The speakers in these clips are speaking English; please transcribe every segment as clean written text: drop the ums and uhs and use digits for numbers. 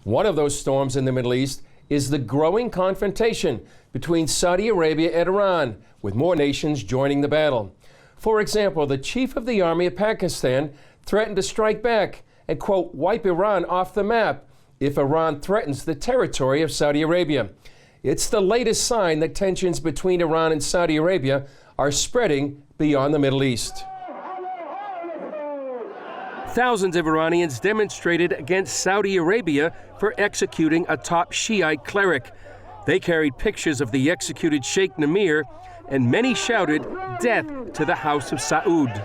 One of those storms in the Middle East is the growing confrontation between Saudi Arabia and Iran, with more nations joining the battle. For example, the chief of the army of Pakistan threatened to strike back and, quote, wipe Iran off the map if Iran threatens the territory of Saudi Arabia. It's the latest sign that tensions between Iran and Saudi Arabia are spreading beyond the Middle East. Thousands of Iranians demonstrated against Saudi Arabia for executing a top Shiite cleric. They carried pictures of the executed Sheikh Namir, and many shouted, "Death to the House of Saud."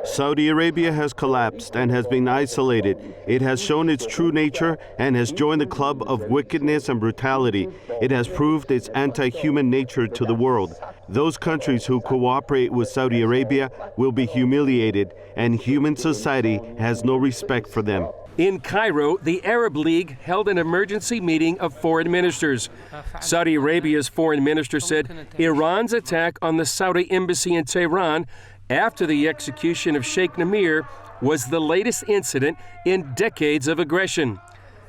Saudi Arabia has collapsed and has been isolated. It has shown its true nature and has joined the club of wickedness and brutality. It has proved its anti-human nature to the world. Those countries who cooperate with Saudi Arabia will be humiliated, and human society has no respect for them. In Cairo, the Arab League held an emergency meeting of foreign ministers. Saudi Arabia's foreign minister said Iran's attack on the Saudi embassy in Tehran after the execution of Sheikh Namir was the latest incident in decades of aggression.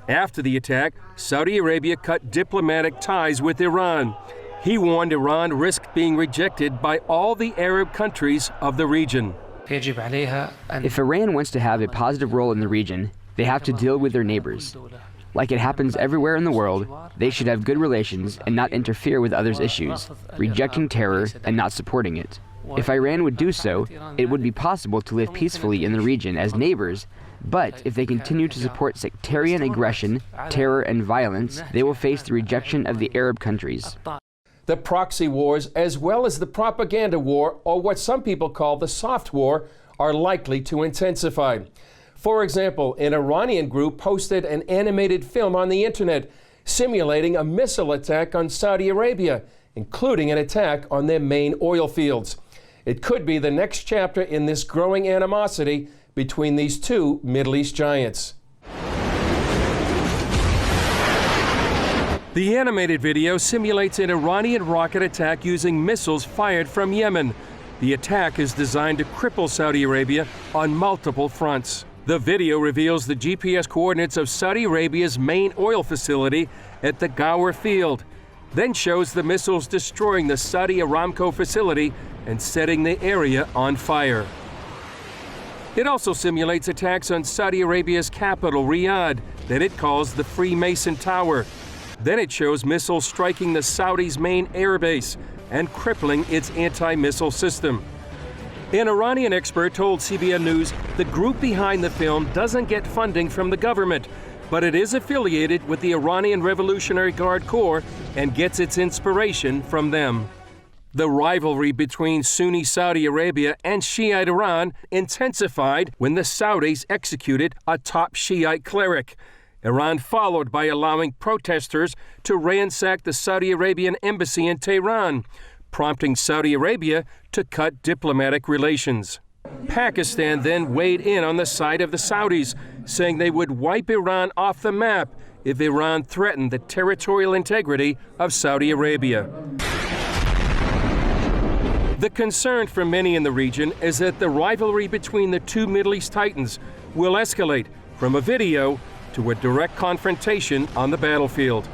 After the attack, Saudi Arabia cut diplomatic ties with Iran. He warned Iran risked being rejected by all the Arab countries of the region. If Iran wants to have a positive role in the region, they have to deal with their neighbors. Like it happens everywhere in the world, they should have good relations and not interfere with others' issues, rejecting terror and not supporting it. If Iran would do so, it would be possible to live peacefully in the region as neighbors, but if they continue to support sectarian aggression, terror, and violence, they will face the rejection of the Arab countries. The proxy wars, as well as the propaganda war, or what some people call the soft war, are likely to intensify. For example, an Iranian group posted an animated film on the internet simulating a missile attack on Saudi Arabia, including an attack on their main oil fields. It could be the next chapter in this growing animosity between these two Middle East giants. The animated video simulates an Iranian rocket attack using missiles fired from Yemen. The attack is designed to cripple Saudi Arabia on multiple fronts. The video reveals the GPS coordinates of Saudi Arabia's main oil facility at the Gower field, then shows the missiles destroying the Saudi Aramco facility and setting the area on fire. It also simulates attacks on Saudi Arabia's capital, Riyadh, that it calls the Freemason Tower. Then it shows missiles striking the Saudis' main airbase and crippling its anti-missile system. An Iranian expert told CBN News the group behind the film doesn't get funding from the government, but it is affiliated with the Iranian Revolutionary Guard Corps and gets its inspiration from them. The rivalry between Sunni Saudi Arabia and Shiite Iran intensified when the Saudis executed a top Shiite cleric. Iran followed by allowing protesters to ransack the Saudi Arabian embassy in Tehran, prompting Saudi Arabia to cut diplomatic relations. Pakistan then weighed in on the side of the Saudis, saying they would wipe Iran off the map if Iran threatened the territorial integrity of Saudi Arabia. The concern for many in the region is that the rivalry between the two Middle East titans will escalate from a video to a direct confrontation on the battlefield.